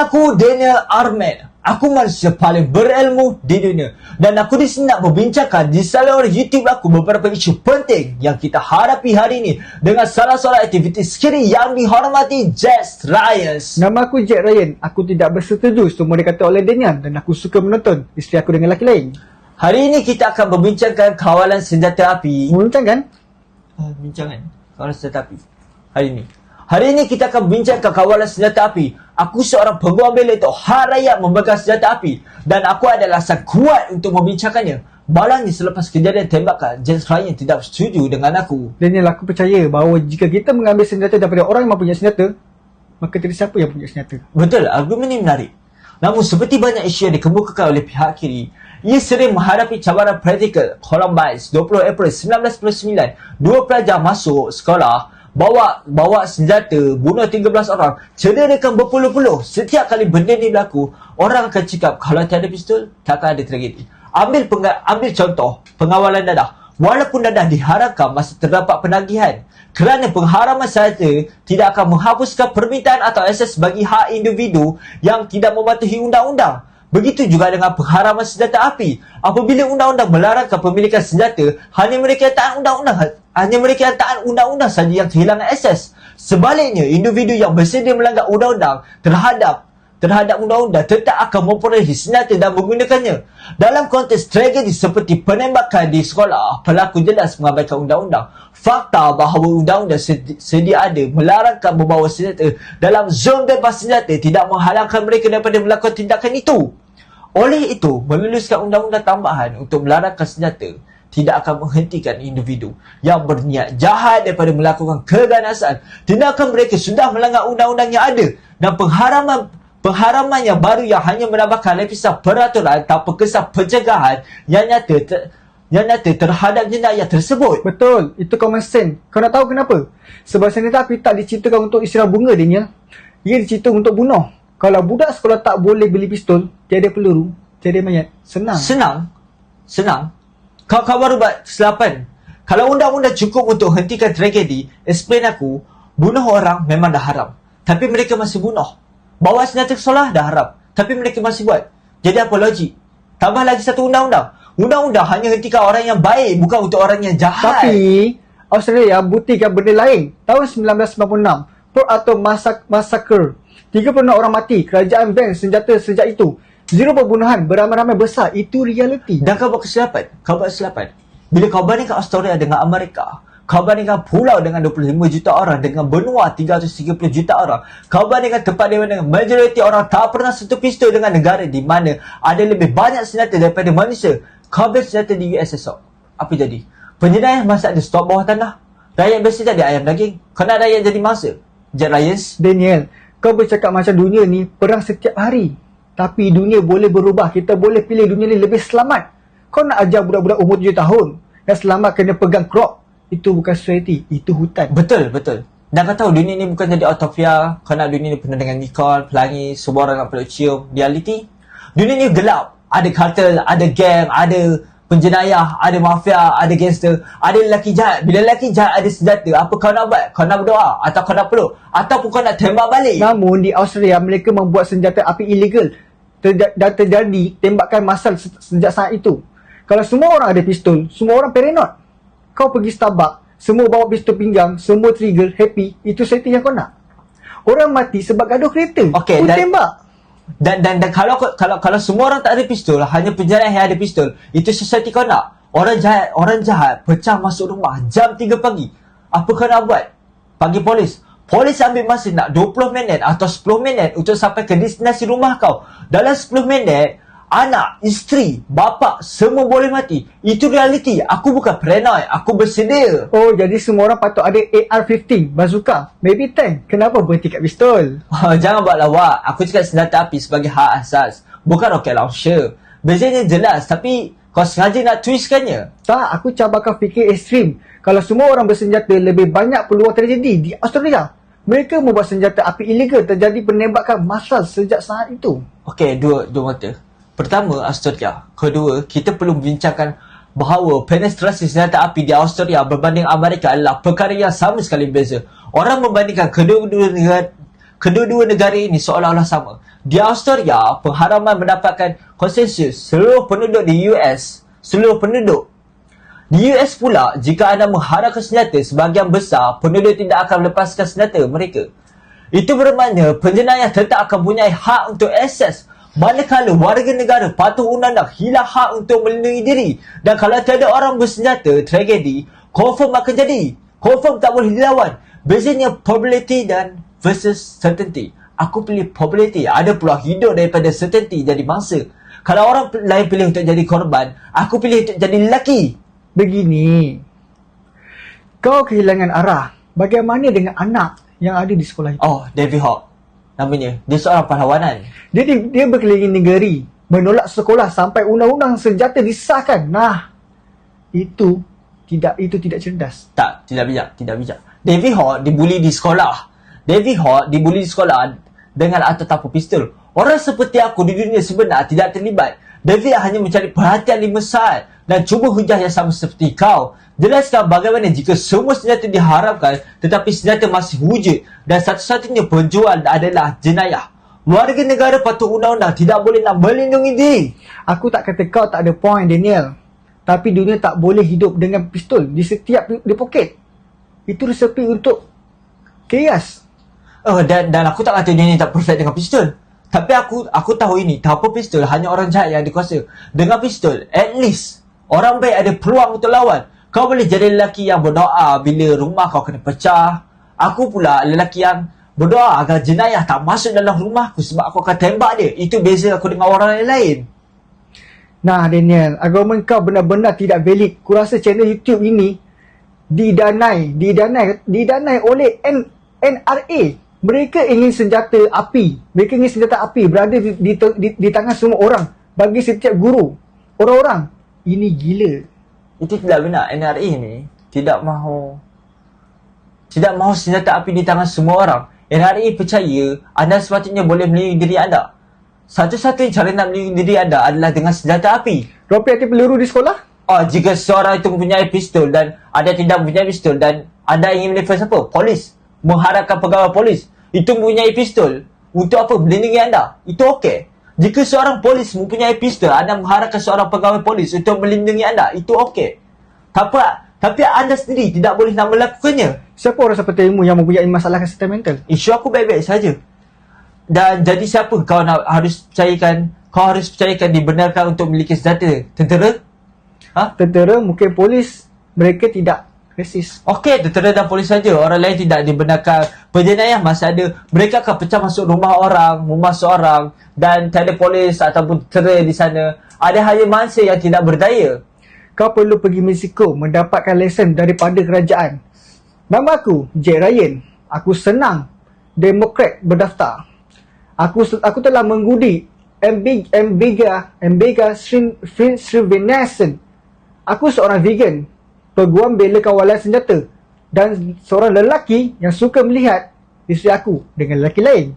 Aku Daniel Arman. Aku manusia paling berilmu di dunia. Dan aku di sini nak membincangkan di saluran YouTube aku beberapa isu penting yang kita hadapi hari ini dengan salah seorang aktiviti skiri yang dihormati, Jack Ryan. Nama aku Jack Ryan. Aku tidak bersetuju semua dikata oleh Daniel dan aku suka menonton isteri aku dengan lelaki lain. Hari ini kita akan membincangkan kawalan senjata api. Membincangkan? Bincangan kawalan senjata api. Hari ini kita akan bincangkan kawalan senjata api. Aku seorang penguat bela untuk hak rakyat memegang senjata api dan aku adalah alasan kuat untuk membincangkannya. Malangnya selepas kejadian tembakan, Jack Ryan tidak setuju dengan aku. Daniel, aku percaya bahawa jika kita mengambil senjata daripada orang yang mempunyai senjata, maka tidak siapa yang punya senjata. Betul, argumen ini menarik. Namun seperti banyak isu yang dikemukakan oleh pihak kiri, ia sering menghadapi cabaran praktikal. Columbine, 20 April 1999, dua pelajar masuk sekolah bawa senjata, bunuh 13 orang, cederakan berpuluh-puluh. Setiap kali benda ni berlaku, orang akan cakap kalau tiada pistol, takkan ada tragedi. Ambil contoh pengawalan dadah. Walaupun dadah diharamkan, masih terdapat penagihan. Kerana pengharaman senjata tidak akan menghapuskan permintaan atau akses bagi hak individu yang tidak mematuhi undang-undang. Begitu juga dengan pengharaman senjata api. Apabila undang-undang melarangkan pemilikan senjata, hanya mereka yang taat undang-undang saja yang kehilangan akses. Sebaliknya, individu yang bersedia melanggar undang-undang terhadap undang-undang tetap akan memperolehi senjata dan menggunakannya. Dalam konteks tragedi seperti penembakan di sekolah, pelaku jelas mengabaikan undang-undang. Fakta bahawa undang-undang sedia ada melarangkan membawa senjata dalam zon bebas senjata tidak menghalangkan mereka daripada melakukan tindakan itu. Oleh itu, meluluskan undang-undang tambahan untuk melarangkan senjata tidak akan menghentikan individu yang berniat jahat daripada melakukan keganasan. Tindakan mereka sudah melanggar undang-undang yang ada dan pengharaman yang baru yang hanya menambahkan lapisan peraturan tanpa kesan pencegahan yang nyata terhadap jenayah tersebut. Betul, itu common sense. Kau nak tahu kenapa? Sebab senjata api tak diciptakan untuk istirahat bunga, Daniel. Ia diciptakan untuk bunuh. Kalau budak sekolah tak boleh beli pistol, tiada peluru, tiada mayat. Senang. Kau baru buat kesilapan. Kalau undang-undang cukup untuk hentikan tragedi, explain aku, bunuh orang memang dah haram. Tapi mereka masih bunuh. Bawa senjata ke sekolah dah haram. Tapi mereka masih buat. Jadi apa logik? Tambah lagi satu undang-undang. Undang-undang hanya hentikan orang yang baik, bukan untuk orang yang jahat. Tapi, Australia buktikan benda lain. Tahun 1996, Port Arthur Massacre. 36 orang mati, kerajaan ban senjata sejak itu. Zero pembunuhan, beramai-ramai besar. Itu realiti. Dan kau buat kesilapan. Bila kau bandingkan Australia dengan Amerika, kau bandingkan pulau dengan 25 juta orang dengan benua 330 juta orang, kau bandingkan tempat di mana majoriti orang tak pernah sentuh pistol dengan negara di mana ada lebih banyak senjata daripada manusia. Kau ambil senjata di US esok, apa jadi? Penjenayah masih ada stok bawah tanah. Rakyat biasa jadi ayam daging. Kau nak rakyat jadi mangsa? Jack Ryan. Daniel, kau bercakap macam dunia ni perang setiap hari. Tapi dunia boleh berubah. Kita boleh pilih dunia ni lebih selamat. Kau nak ajar budak-budak umur 7 tahun yang selamat kena pegang krok. Itu bukan society, itu hutan. Betul. Dan kau tahu dunia ni bukan jadi utopia. Kau nak dunia ni penuh dengan nikol, pelangi, semua orang nak peluk cium. Realiti, dunia ni gelap. Ada kartel, ada geng, ada penjenayah, ada mafia, ada gangster, ada lelaki jahat. Bila lelaki jahat ada senjata, apa kau nak buat? Kau nak berdoa? Atau kau nak peluk? Ataupun kau nak tembak balik? Namun di Australia, mereka membuat senjata api ilegal. Dan terjadi tembakan massal sejak saat itu. Kalau semua orang ada pistol, semua orang paranoid. Kau pergi Starbucks, semua bawa pistol pinggang, semua trigger, happy. Itu society yang kau nak. Orang mati sebab gaduh kereta. Okey, tembak. Dan kalau semua orang tak ada pistol, hanya penjenayah yang ada pistol, itu society kau nak? Orang jahat pecah masuk rumah jam 3 pagi. Apa kau nak buat? Panggil polis. Polis ambil masa nak 20 minit atau 10 minit untuk sampai ke destinasi rumah kau. Dalam 10 minit, anak, isteri, bapa semua boleh mati. Itu realiti. Aku bukan paranoid. Aku bersedia. Oh, jadi semua orang patut ada AR-15, bazooka, maybe tank. Kenapa berhenti kat pistol? Jangan buat lawak. Aku cakap senjata api sebagai hak asas, bukan rocket launcher. Bezanya jelas, tapi kau sengaja nak twistkannya. Tak, aku cabarkan fikir ekstrim. Kalau semua orang bersenjata, lebih banyak peluang terjadi di Australia. Mereka membuat senjata api ilegal, terjadi penembakan massal sejak saat itu. Okey, dua mata. Pertama, Australia. Kedua, kita perlu membincangkan bahawa penetrasi senjata api di Australia berbanding Amerika adalah perkara yang sama sekali berbeza. Orang membandingkan kedua-dua negara ini seolah-olah sama. Di Australia, pengharaman mendapatkan konsensus seluruh penduduk di US, seluruh penduduk. Di US pula, jika anda mengharamkan senjata, sebahagian besar penduduk tidak akan melepaskan senjata mereka. Itu bermakna penjenayah tetap akan mempunyai hak untuk akses, manakala warga negara patuh undang-undang hilang hak untuk melindungi diri. Dan kalau tiada orang bersenjata, tragedi confirm akan jadi. Confirm tak boleh dilawan. Bezanya probability dan versus certainty. Aku pilih probability. Ada peluang hidup daripada certainty jadi mangsa. Kalau orang lain pilih untuk jadi korban, aku pilih untuk jadi lelaki. Begini, kau kehilangan arah. Bagaimana dengan anak yang ada di sekolah itu? Oh, David Hawk namanya. Dia seorang pahlawanan. Dia berkeliling negeri, menolak sekolah sampai undang-undang senjata disahkan. Nah, itu tidak cerdas. Tak, tidak bijak. David Hawk dibuli di sekolah. David Hawk dibuli di sekolah dengan atau tanpa pistol. Orang seperti aku di dunia sebenar tidak terlibat. David hanya mencari perhatian 5 saat dan cuba hujah yang sama seperti kau. Jelaskan bagaimana jika semua senjata diharamkan tetapi senjata masih wujud dan satu-satunya penjual adalah jenayah. Warga negara patuh undang-undang tidak boleh nak melindungi diri. Aku tak kata kau tak ada point, Daniel. Tapi dunia tak boleh hidup dengan pistol di setiap di poket. Itu resepi untuk chaos. Dan aku tak kata dia ni tak perfect dengan pistol. Tapi aku tahu ini, tanpa pistol hanya orang jahat yang dikuasa. Dengan pistol, at least orang baik ada peluang untuk lawan. Kau boleh jadi lelaki yang berdoa bila rumah kau kena pecah. Aku pula lelaki yang berdoa agar jenayah tak masuk dalam rumahku sebab aku akan tembak dia. Itu beza aku dengan orang lain. Nah, Daniel, argumen kau benar-benar tidak valid. Kurasa channel YouTube ini didanai oleh NRA. Mereka ingin senjata api. Mereka ingin senjata api berada di tangan semua orang. Bagi setiap guru. Orang-orang. Ini gila. Itu tidak benar. NRA ni tidak mahu senjata api di tangan semua orang. NRA percaya anda sepatutnya boleh melindungi diri anda. Satu-satunya cara nak melindungi diri anda adalah dengan senjata api. Rompi hati peluru di sekolah? Jika seorang itu mempunyai pistol dan anda tidak mempunyai pistol dan anda ingin menelefon siapa? Polis. Mengharapkan pegawai polis itu mempunyai pistol untuk apa? Melindungi anda. Itu okey. Jika seorang polis mempunyai pistol, anda mengharapkan seorang pegawai polis untuk melindungi anda. Itu okey. Tapi anda sendiri tidak boleh nak melakukannya. Siapa orang sepertimu yang mempunyai masalah kesihatan mental? Isu aku baik-baik saja. Dan jadi siapa kau harus percayakan dibenarkan untuk memiliki senjata? Tentera? Tentera, mungkin polis. Mereka tidak resis. Okey, tentera dan polis saja. Orang lain tidak dibenarkan. Penjenayah masih ada. Mereka akan pecah masuk rumah seorang dan tiada polis ataupun tentera di sana. Ada hanya manusia yang tidak berdaya. Kau perlu pergi Mexico mendapatkan lesen daripada kerajaan. Nama aku Jack Ryan. Aku senang Demokrat berdaftar. Aku telah mengundi Embega Srinivasan. Aku seorang vegan, peguam bela kawalan senjata dan seorang lelaki yang suka melihat isteri aku dengan lelaki lain.